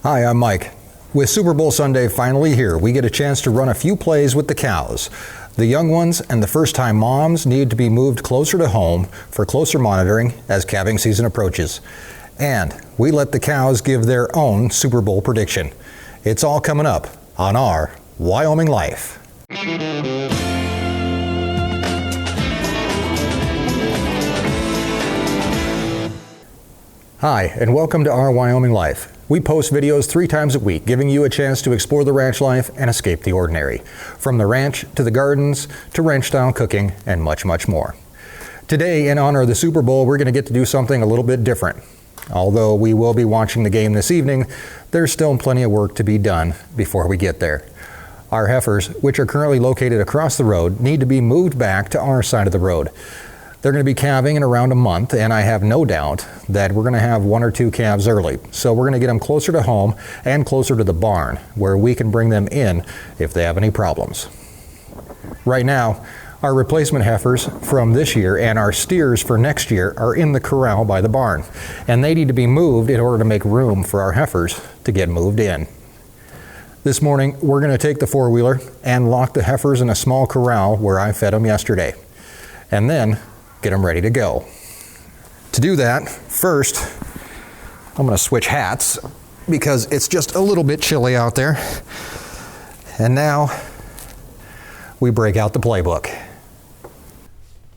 Hi, I'm Mike. With Super Bowl Sunday finally here, we get a chance to run a few plays with the cows. The young ones and the first-time moms need to be moved closer to home for closer monitoring as calving season approaches. And we let the cows give their own Super Bowl prediction. It's all coming up on our Wyoming Life. Hi, and welcome to our Wyoming Life. We post videos 3 times a week, giving you a chance to explore the ranch life and escape the ordinary. From the ranch to the gardens to ranch-style cooking and much, much more. Today, in honor of the Super Bowl, we're going to get to do something a little bit different. Although we will be watching the game this evening, there's still plenty of work to be done before we get there. Our heifers, which are currently located across the road, need to be moved back to our side of the road. They're going to be calving in around a month, and I have no doubt that we're going to have 1 or 2 calves early. So we're going to get them closer to home and closer to the barn, where we can bring them in if they have any problems. Right now, our replacement heifers from this year and our steers for next year are in the corral by the barn, and they need to be moved in order to make room for our heifers to get moved in. This morning, we're going to take the four-wheeler and lock the heifers in a small corral where I fed them yesterday, and then get them ready to go. To do that, first, I'm going to switch hats because it's just a little bit chilly out there. And now we break out the playbook.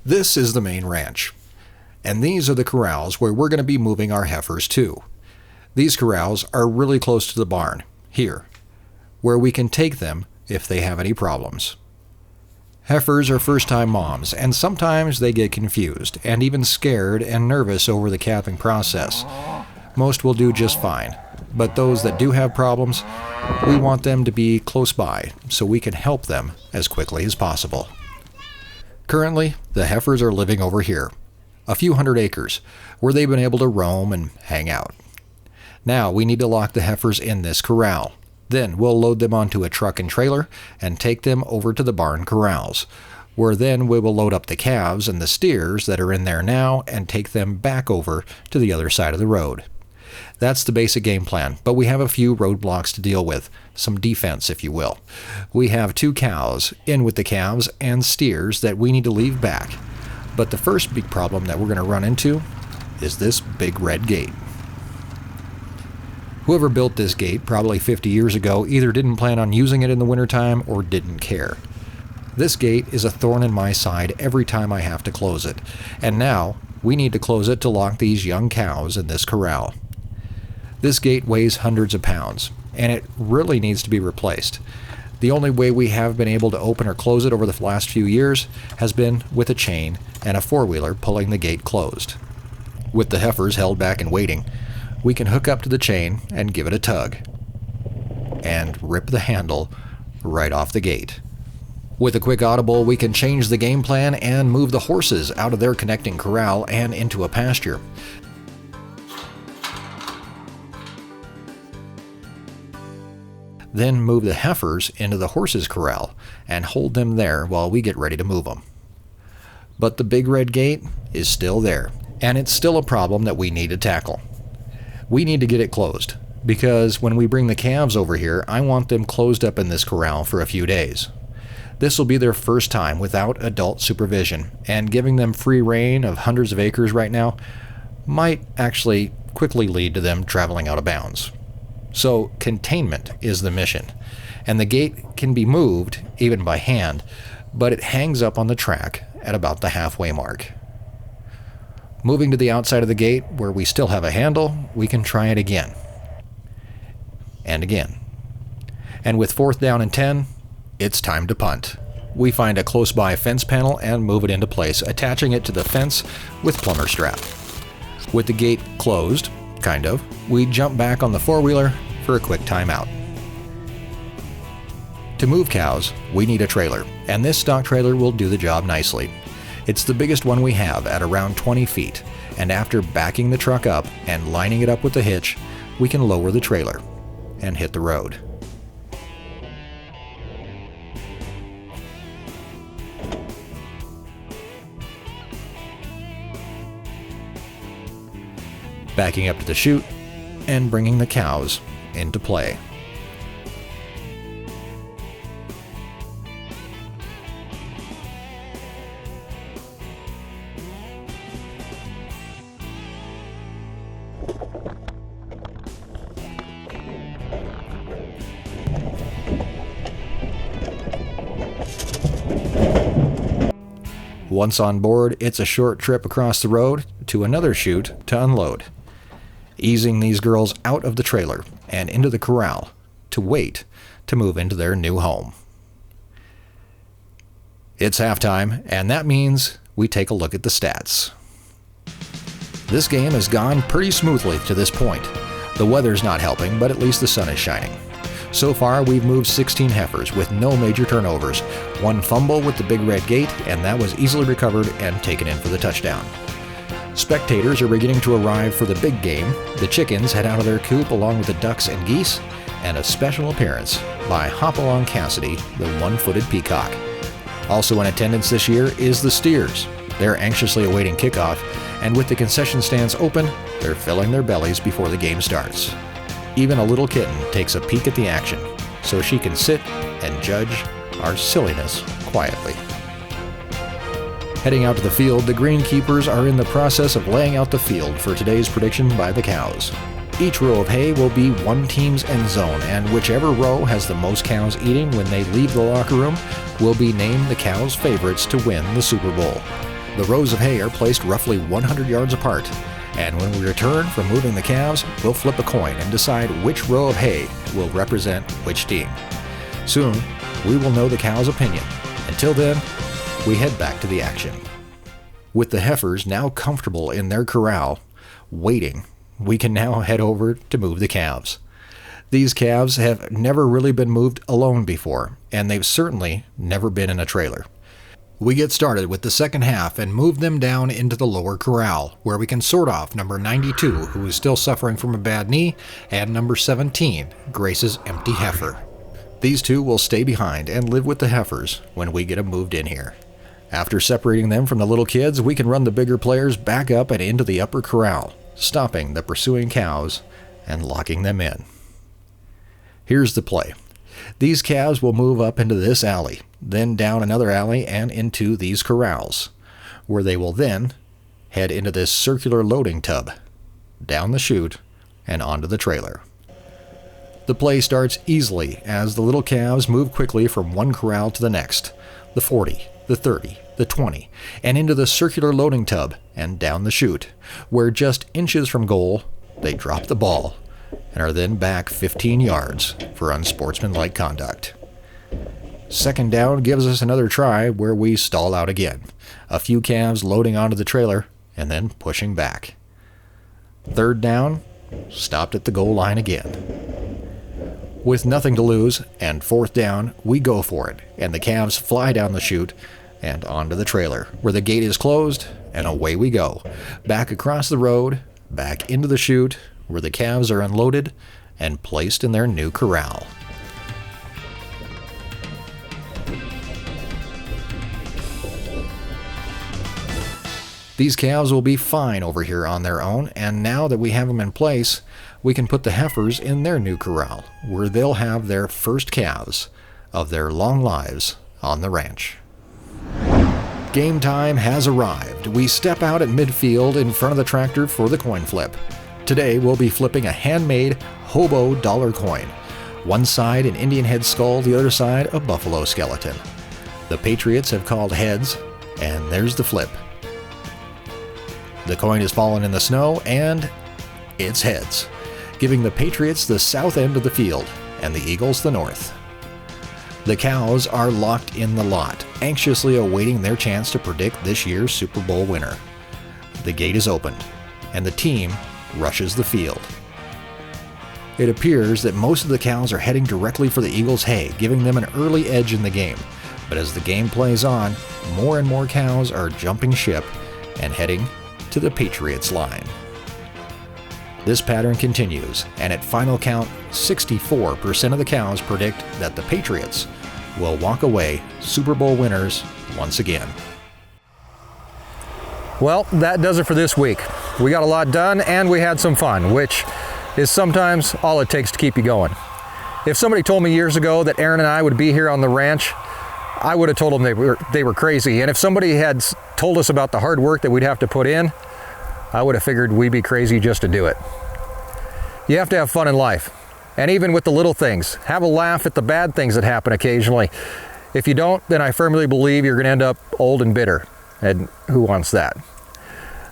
This is the main ranch, and these are the corrals where we're going to be moving our heifers to. These corrals are really close to the barn, here, where we can take them if they have any problems. Heifers are first-time moms, and sometimes they get confused and even scared and nervous over the calving process. Most will do just fine, but those that do have problems, we want them to be close by so we can help them as quickly as possible. Currently, the heifers are living over here, a few hundred acres, where they've been able to roam and hang out. Now we need to lock the heifers in this corral. Then we'll load them onto a truck and trailer and take them over to the barn corrals, where then we will load up the calves and the steers that are in there now and take them back over to the other side of the road. That's the basic game plan, but we have a few roadblocks to deal with, some defense if you will. We have 2 cows in with the calves and steers that we need to leave back, but the first big problem that we're going to run into is this big red gate. Whoever built this gate probably 50 years ago either didn't plan on using it in the wintertime or didn't care. This gate is a thorn in my side every time I have to close it, and now we need to close it to lock these young cows in this corral. This gate weighs hundreds of pounds, and it really needs to be replaced. The only way we have been able to open or close it over the last few years has been with a chain and a four-wheeler pulling the gate closed. With the heifers held back and waiting, we can hook up to the chain and give it a tug, and rip the handle right off the gate. With a quick audible, we can change the game plan and move the horses out of their connecting corral and into a pasture. Then move the heifers into the horses' corral and hold them there while we get ready to move them. But the big red gate is still there, and it's still a problem that we need to tackle. We need to get it closed, because when we bring the calves over here, I want them closed up in this corral for a few days. This will be their first time without adult supervision, and giving them free rein of hundreds of acres right now might actually quickly lead to them traveling out of bounds. So containment is the mission, and the gate can be moved, even by hand, but it hangs up on the track at about the halfway mark. Moving to the outside of the gate, where we still have a handle, we can try it again. And again. And with 4th down and 10, it's time to punt. We find a close-by fence panel and move it into place, attaching it to the fence with plumber strap. With the gate closed, kind of, we jump back on the four-wheeler for a quick timeout. To move cows, we need a trailer, and this stock trailer will do the job nicely. It's the biggest one we have at around 20 feet, and after backing the truck up and lining it up with the hitch, we can lower the trailer and hit the road. Backing up to the chute and bringing the cows into play. Once on board, it's a short trip across the road to another chute to unload, easing these girls out of the trailer and into the corral to wait to move into their new home. It's halftime, and that means we take a look at the stats. This game has gone pretty smoothly to this point. The weather's not helping, but at least the sun is shining. So far, we've moved 16 heifers with no major turnovers, one fumble with the big red gate, and that was easily recovered and taken in for the touchdown. Spectators are beginning to arrive for the big game. The chickens head out of their coop along with the ducks and geese, and a special appearance by Hopalong Cassidy, the one-footed peacock. Also in attendance this year is the steers. They're anxiously awaiting kickoff, and with the concession stands open, they're filling their bellies before the game starts. Even a little kitten takes a peek at the action, so she can sit and judge our silliness quietly. Heading out to the field, the greenkeepers are in the process of laying out the field for today's prediction by the cows. Each row of hay will be one team's end zone, and whichever row has the most cows eating when they leave the locker room will be named the cows' favorites to win the Super Bowl. The rows of hay are placed roughly 100 yards apart, and when we return from moving the calves, we'll flip a coin and decide which row of hay will represent which team. Soon, we will know the cow's opinion. Until then, we head back to the action. With the heifers now comfortable in their corral, waiting, we can now head over to move the calves. These calves have never really been moved alone before, and they've certainly never been in a trailer. We get started with the second half and move them down into the lower corral, where we can sort off number 92, who is still suffering from a bad knee, and number 17, Grace's empty heifer. These two will stay behind and live with the heifers when we get them moved in here. After separating them from the little kids, we can run the bigger players back up and into the upper corral, stopping the pursuing cows and locking them in. Here's the play. These calves will move up into this alley, then down another alley and into these corrals, where they will then head into this circular loading tub, down the chute, and onto the trailer. The play starts easily as the little calves move quickly from one corral to the next, the 40, the 30, the 20, and into the circular loading tub and down the chute, where just inches from goal, they drop the ball and are then back 15 yards for unsportsmanlike conduct. Second down gives us another try where we stall out again, a few calves loading onto the trailer and then pushing back. Third down, stopped at the goal line again. With nothing to lose and fourth down, we go for it, and the calves fly down the chute and onto the trailer, where the gate is closed, and away we go, back across the road, back into the chute, where the calves are unloaded and placed in their new corral. These calves will be fine over here on their own, and now that we have them in place, we can put the heifers in their new corral, where they'll have their first calves of their long lives on the ranch. Game time has arrived. We step out at midfield in front of the tractor for the coin flip. Today we'll be flipping a handmade hobo dollar coin. One side an Indian head skull, the other side a buffalo skeleton. The Patriots have called heads, and there's the flip. The coin has fallen in the snow, and it's heads, giving the Patriots the south end of the field and the Eagles the north. The cows are locked in the lot, anxiously awaiting their chance to predict this year's Super Bowl winner. The gate is opened, and the team rushes the field. It appears that most of the cows are heading directly for the Eagles' hay, giving them an early edge in the game. But as the game plays on, more and more cows are jumping ship and heading to the Patriots' line. This pattern continues, and at final count, 64% of the cows predict that the Patriots will walk away Super Bowl winners once again. Well, that does it for this week. We got a lot done and we had some fun, which is sometimes all it takes to keep you going. If somebody told me years ago that Erin and I would be here on the ranch, I would have told them they were crazy. And if somebody had told us about the hard work that we'd have to put in, I would have figured we'd be crazy just to do it. You have to have fun in life. And even with the little things, have a laugh at the bad things that happen occasionally. If you don't, then I firmly believe you're going to end up old and bitter. And who wants that?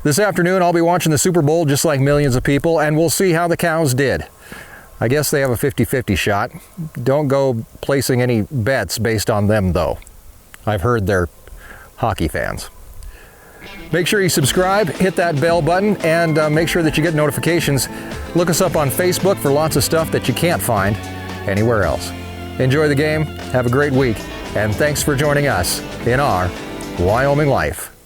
This afternoon, I'll be watching the Super Bowl just like millions of people, and we'll see how the cows did. I guess they have a 50-50 shot. Don't go placing any bets based on them, though. I've heard they're hockey fans. Make sure you subscribe, hit that bell button, and make sure that you get notifications. Look us up on Facebook for lots of stuff that you can't find anywhere else. Enjoy the game, have a great week, and thanks for joining us in our Wyoming Life.